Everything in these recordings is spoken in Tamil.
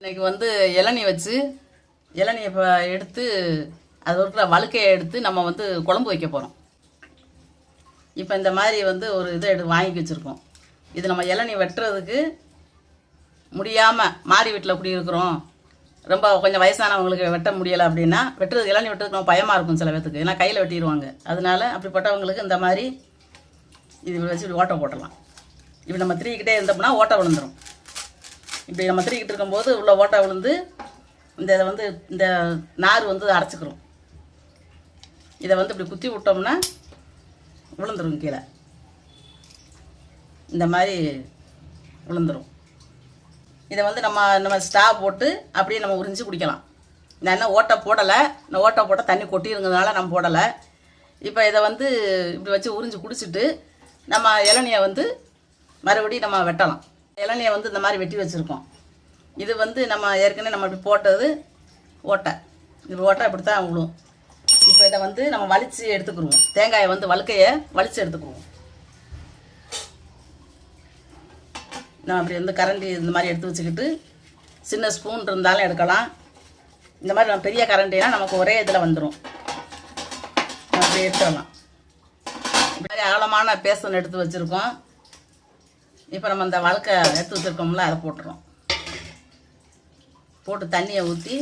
இன்னைக்கு வந்து இளநீ வச்சு இளநியை இப்போ எடுத்து அது இருக்கிற வழுக்கையை எடுத்து நம்ம வந்து குழம்பு வைக்க போகிறோம். இப்போ இந்த மாதிரி வந்து ஒரு இதை வாங்கி வச்சுருக்கோம். இது நம்ம இளநீ வெட்டுறதுக்கு முடியாமல் மாடி வீட்டில் குடி இருக்கிறோம், ரொம்ப கொஞ்சம் வயசானவங்களுக்கு வெட்ட முடியலை அப்படின்னா வெட்டுறதுக்கு இளநீ வெட்டுறதுக்கு ரொம்ப பயமாக இருக்கும் சில பேத்துக்கு, ஏன்னா கையில் வெட்டிடுவாங்க. அதனால அப்படிப்பட்டவங்களுக்கு இந்த மாதிரி இது வச்சு இப்படி ஓட்டை போட்டலாம். இப்படி நம்ம திரிக்கிட்டே இருந்தோம்னா ஓட்டை விழுந்துடும். இப்படி நம்ம திரிக்கிட்டு இருக்கும்போது உள்ள ஓட்டை விழுந்து இந்த இதை வந்து இந்த நார் வந்து அடைச்சிக்கிறோம். இதை வந்து இப்படி குத்தி விட்டோம்னா விழுந்துடும் கீழே, இந்த மாதிரி விழுந்துடும். இதை வந்து நம்ம ஸ்டாவ் போட்டு அப்படியே நம்ம உறிஞ்சி குடிக்கலாம். நான் என்ன ஓட்டை போடலை, இந்த ஓட்டை போட்டால் தண்ணி கொட்டிருங்கிறதுனால நம்ம போடலை. இப்போ இதை வந்து இப்படி வச்சு உறிஞ்சி குடிச்சிட்டு நம்ம இளநியை வந்து மறுபடியும் நம்ம வெட்டலாம். இளநியை வந்து இந்த மாதிரி வெட்டி வச்சுருக்கோம். இது வந்து நம்ம ஏற்கனவே நம்ம இப்படி போட்டது ஓட்டை, இது ஓட்டை இப்படி தான் விழும். இப்போ இதை வந்து நம்ம வலித்து எடுத்துக்கிடுவோம். தேங்காயை வந்து வழுக்கையை வலித்து எடுத்துக்கிடுவோம். நம்ம அப்படி வந்து கரண்டி இந்த மாதிரி எடுத்து வச்சுக்கிட்டு சின்ன ஸ்பூன் இருந்தாலும் எடுக்கலாம். இந்த மாதிரி நம்ம பெரிய கரண்டினா நமக்கு ஒரே இதில் வந்துடும், அப்படி எடுத்துடலாம். இந்த மாதிரி அகலமான பேசன் எடுத்து வச்சுருக்கோம். இப்போ நம்ம இந்த வழுக்கை எடுத்து வச்சுருக்கோம்ல, அதை போட்டுறோம். போட்டு தண்ணியை ஊற்றி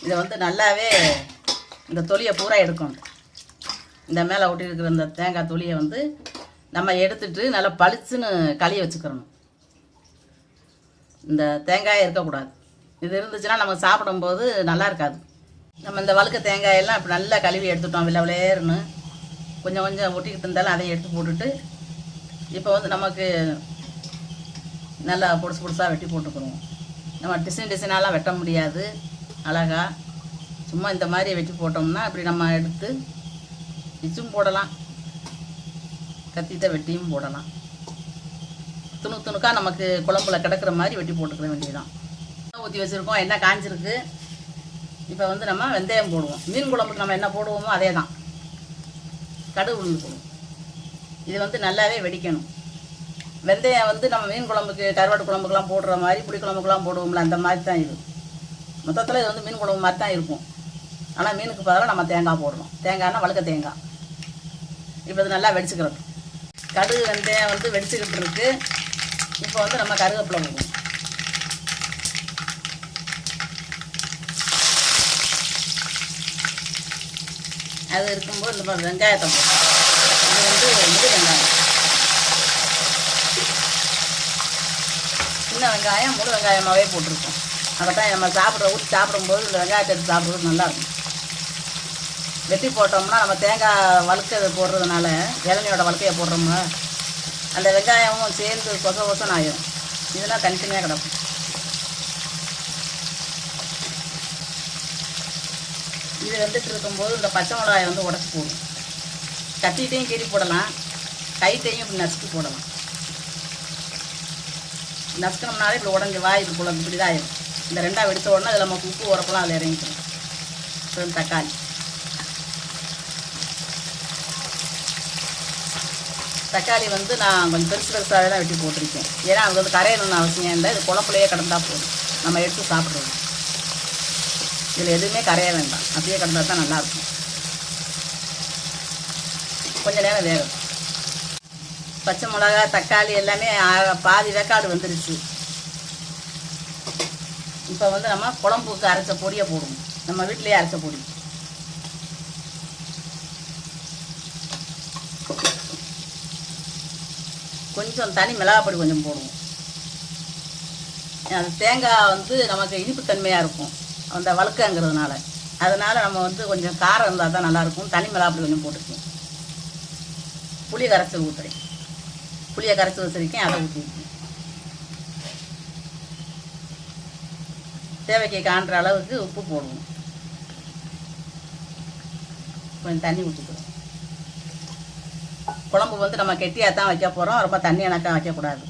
இதை வந்து நல்லாவே இந்த தொலியை பூரா எடுக்கணும். இந்த மேலே ஒட்டி இருக்கிற இந்த தேங்காய் தொலியை வந்து நம்ம எடுத்துட்டு நல்லா பளிச்சுன்னு கழுவி வச்சுக்கிறணும். இந்த தேங்காயே இருக்கக்கூடாது. இது இருந்துச்சுன்னா நம்ம சாப்பிடும்போது நல்லா இருக்காது. நம்ம இந்த வழுக்க தேங்காயெல்லாம் இப்படி நல்லா கழுவி எடுத்துட்டோம். விளையாடுன்னு கொஞ்சம் கொஞ்சம் ஒட்டிக்கிட்டு இருந்தாலும் அதையும் எடுத்து போட்டுட்டு இப்போ வந்து நமக்கு நல்லா பொடுசு பொடுசாக வெட்டி போட்டுக்கிறோம். நம்ம டிசைனாலாம் வெட்ட முடியாது அழகா, சும்மா இந்த மாதிரி வெட்டி போட்டோம்னா இப்படி நம்ம எடுத்து பிச்சும் போடலாம், கத்திட்ட வெட்டியும் போடலாம். துணுக்காக நமக்கு குழம்புல கிடக்கிற மாதிரி வெட்டி போட்டுக்கிற வேண்டியதுதான். ஊற்றி வச்சுருக்கோம், எண்ணெய் காஞ்சிருக்கு. இப்போ வந்து நம்ம வெந்தயம் போடுவோம். மீன் குழம்புக்கு நம்ம என்ன போடுவோமோ அதே தான், கடுகு உளுந்து போடுவோம். இது வந்து நல்லாவே வெடிக்கணும். வெந்தயம் வந்து நம்ம மீன் குழம்புக்கு கருவாட்டு குழம்புக்கெலாம் போடுற மாதிரி புளி குழம்புக்கெலாம் போடுவோம்ல, அந்த மாதிரி தான் இது. மொத்தத்தில் இது வந்து மீன் குழம்பு மாதிரி தான் இருக்கும். ஆனால் மீனுக்கு பதிலாக நம்ம தேங்காய் போடுறோம். தேங்காய்னா வழுக்க தேங்காய். இப்போ இது நல்லா வெடிச்சுக்கிறோம். கடுகு வெந்தயம் வந்து வெடிச்சுக்கிட்டு இருக்கு. இப்போ வந்து நம்ம கருவேப்பிலை போடுவோம். அது இருக்கும்போது இந்த மாதிரி வெங்காயத்தை போடுவோம். இது வந்து முழு வெங்காயம், சின்ன வெங்காயம் முழு வெங்காயமாகவே போட்டிருக்கோம். அதை தான் நம்ம ஊற்றி சாப்பிடும்போது இந்த வெங்காயத்தை எடுத்து சாப்பிட்றது நல்லாயிருக்கும். வெட்டி போட்டோம்னா நம்ம தேங்காய் வழுக்க போடுறதுனால, இளநியோட வழுக்கையை போடுறோம்னா அந்த வெங்காயமும் சேர்ந்து கொசம் ஆயிடும். இதெல்லாம் தனித்தனியாக கிடக்கும். இது வந்துட்டு இருக்கும்போது இந்த பச்சை மிளகாயை வந்து உடச்சி போடும். கத்திட்டையும் கீறி போடலாம், கைட்டையும் இப்படி நசுக்கி போடலாம். நசுக்கணும்னாலே இப்படி உடஞ்சி வாய் இது போல இப்படி தான் ஆயிடும். இந்த ரெண்டாக வெடித்த உடனே அதில் நமக்கு உப்பு உரப்பெல்லாம் அதில் இறங்கிக்கணும். அப்புறம் தக்காளி வந்து நான் கொஞ்சம் பெருசாகவே தான் வெட்டி போட்டிருக்கேன். ஏன்னா அது வந்து கரையணும்னு அவசியம் இல்லை. இது குழம்புலையே கிடந்தால் போதும், நம்ம எடுத்து சாப்பிட்றது. இதில் எதுவுமே கரைய வேண்டாம், அப்படியே கிடந்தா தான் நல்லாயிருக்கும். கொஞ்சம் நேரம் வேகும். பச்சை மிளகா தக்காளி எல்லாமே பாதி வேக்காடு வந்துருச்சு. இப்போ வந்து நம்ம குழம்புக்கு அரைச்ச பொடியை போடுவோம். நம்ம வீட்டிலேயே அரைச்ச பொடி. கொஞ்சம் தனி மிளகாப்பொடி கொஞ்சம் போடுவோம். அது தேங்காய் வந்து நமக்கு இனிப்புத்தன்மையாக இருக்கும் அந்த வழுக்கங்கிறதுனால. அதனால் நம்ம வந்து கொஞ்சம் காரம் இருந்தால் தான் நல்லாயிருக்கும். தனி மிளகாப்பொடி கொஞ்சம் போட்டுருக்கேன். புளியை கரைச்சி ஊற்றுறேன். புளியை கரைச்சி வச்சுருக்கேன், அதை ஊற்றிருக்கேன். தேவைக்கு காண்ற அளவுக்கு உப்பு போடுவோம். கொஞ்சம் தண்ணி ஊற்றிக்கிறோம். குழம்பு வந்து நம்ம கெட்டியாக தான் வைக்க போகிறோம், ரொம்ப தண்ணி எனக்கா வைக்கக்கூடாது.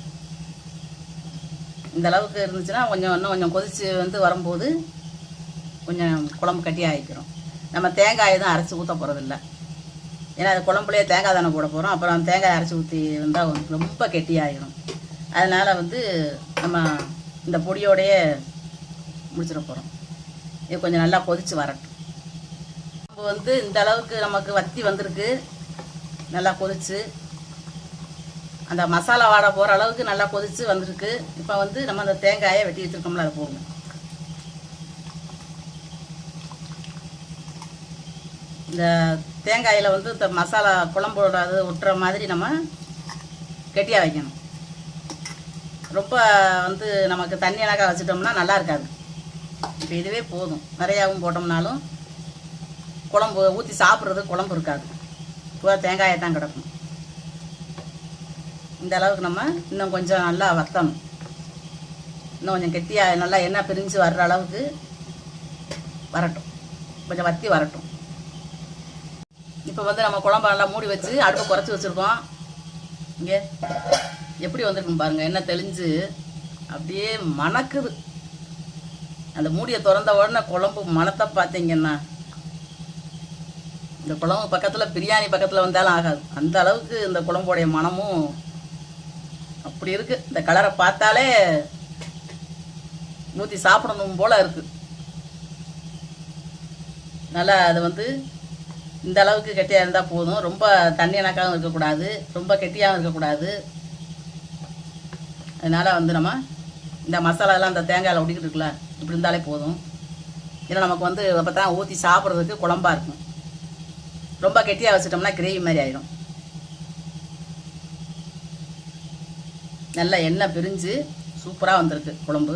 இந்த அளவுக்கு இருந்துச்சுன்னா இன்னும் கொஞ்சம் கொதித்து வந்து வரும்போது கொஞ்சம் குழம்பு கட்டியாக ஆகிக்கிறோம். நம்ம தேங்காயை தான் அரைச்சி ஊற்ற போகிறதில்ல, ஏன்னா அது குழம்புலேயே தேங்காய் தானே போட போகிறோம். அப்புறம் தேங்காய் அரைச்சி ஊற்றி இருந்தால் ரொம்ப கெட்டியாகிடும். அதனால் வந்து நம்ம இந்த பொடியோடையே முடிச்சிட போகிறோம். இது கொஞ்சம் நல்லா கொதித்து வரட்டும். இப்போ வந்து இந்த அளவுக்கு நமக்கு வத்தி வந்திருக்கு. நல்லா கொதிச்சு அந்த மசாலா வாடை போகிற அளவுக்கு நல்லா கொதித்து வந்திருக்கு. இப்போ வந்து நம்ம அந்த தேங்காயை வெட்டி வச்சுருக்கோம்ல அதை போடணும். இந்த தேங்காயில் வந்து இந்த மசாலா குழம்போட அது ஒட்டுற மாதிரி நம்ம கெட்டியாக வைக்கணும். ரொம்ப வந்து நமக்கு தண்ணி அழகாக வச்சிட்டோம்னா நல்லா இருக்காது. இப்போ இதுவே போதும். நிறையாவும் போட்டோம்னாலும் குழம்பு ஊற்றி சாப்பிட்றது குழம்பு இருக்காது. இப்போ தேங்காயை தான் கிடக்கும். இந்த அளவுக்கு நம்ம இன்னும் கொஞ்சம் நல்லா வற்றணும். இன்னும் கொஞ்சம் கெட்டியாக நல்லா எண்ணெய் பிரிஞ்சு வர்ற அளவுக்கு வரட்டும். கொஞ்சம் வற்றி வரட்டும். இப்போ வந்து நம்ம குழம்பு நல்லா மூடி வச்சு அடுப்பை குறைச்சி வச்சுருக்கோம். இங்கே எப்படி வந்துருக்குன்னு பாருங்கள். எண்ணெய் தெளிஞ்சு அப்படியே மணக்குது. அந்த மூடியை திறந்த உடனே குழம்பு மணத்தை பார்த்தீங்கன்னா இந்த குழம்பு பக்கத்தில் பிரியாணி பக்கத்தில் வந்தாலும் ஆகாது. அந்த அளவுக்கு இந்த குழம்போடைய மனமும் அப்படி இருக்குது. இந்த கலரை பார்த்தாலே ஊற்றி சாப்பிடணும் போல் இருக்குது. நல்லா அது வந்து இந்த அளவுக்கு கெட்டியாக இருந்தால் போதும். ரொம்ப தண்ணி எனக்காகவும் இருக்கக்கூடாது, ரொம்ப கெட்டியாகவும் இருக்கக்கூடாது. அதனால் வந்து நம்ம இந்த மசாலாலாம் அந்த தேங்காயில் ஒட்டிக்கிட்டு இருக்குல்ல, இப்படி இருந்தாலே போதும். ஏன்னா நமக்கு வந்து அப்போ தான் ஊற்றி சாப்பிட்றதுக்கு குழம்பாக இருக்கும். ரொம்ப கெட்டியாக வச்சிட்டோம்னா கிரேவி மாதிரி ஆகிடும். நல்லா எண்ணெய் பிரிஞ்சு சூப்பராக வந்திருக்கு குழம்பு.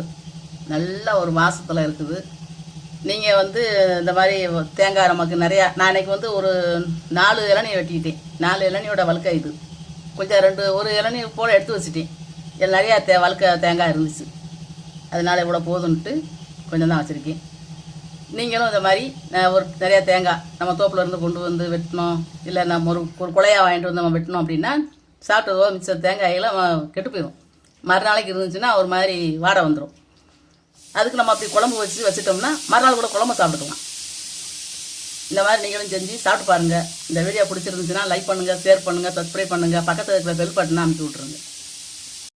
நல்ல ஒரு வாசத்தில் இருக்குது. நீங்கள் வந்து இந்த மாதிரி தேங்காய் நமக்கு நிறையா, நான் இன்றைக்கி வந்து ஒரு 4 இளநீ வெட்டிக்கிட்டேன். 4 இளநியோட வழுக்கை இது. கொஞ்சம் ஒரு இளநீ போல் எடுத்து வச்சுட்டேன். இதில் நிறையா வழுக்க தேங்காய் இருந்துச்சு. அதனால் இவ்வளோ போதுன்ட்டு கொஞ்சம் தான் வச்சுருக்கேன். நீங்களும் இந்த மாதிரி ஒரு நிறையா தேங்காய் நம்ம தோப்பில் இருந்து கொண்டு வந்து வெட்டினோம், இல்லை நம்ம ஒரு குலையாக வாங்கிட்டு வந்து நம்ம வெட்டினோம் அப்படின்னா சாப்பிட்டதோ மிச்சம் தேங்காயெல்லாம் கெட்டு போயிடும். மறுநாளைக்கு இருந்துச்சுன்னா ஒரு மாதிரி வாடை வந்துடும். அதுக்கு நம்ம அப்படி குழம்பு வச்சுட்டோம்னா மறுநாள் கூட குழம்பு சாப்பிட்டுக்கலாம். இந்த மாதிரி நீங்களும் செஞ்சு சாப்பிட்டு பாருங்கள். இந்த வீடியோ பிடிச்சிருந்துச்சுன்னா லைக் பண்ணுங்கள், ஷேர் பண்ணுங்கள், சப்ஸ்கிரைப் பண்ணுங்கள், பக்கத்தில் இருக்கிற பெல் பட்டனை அமுத்தி விட்ருங்க.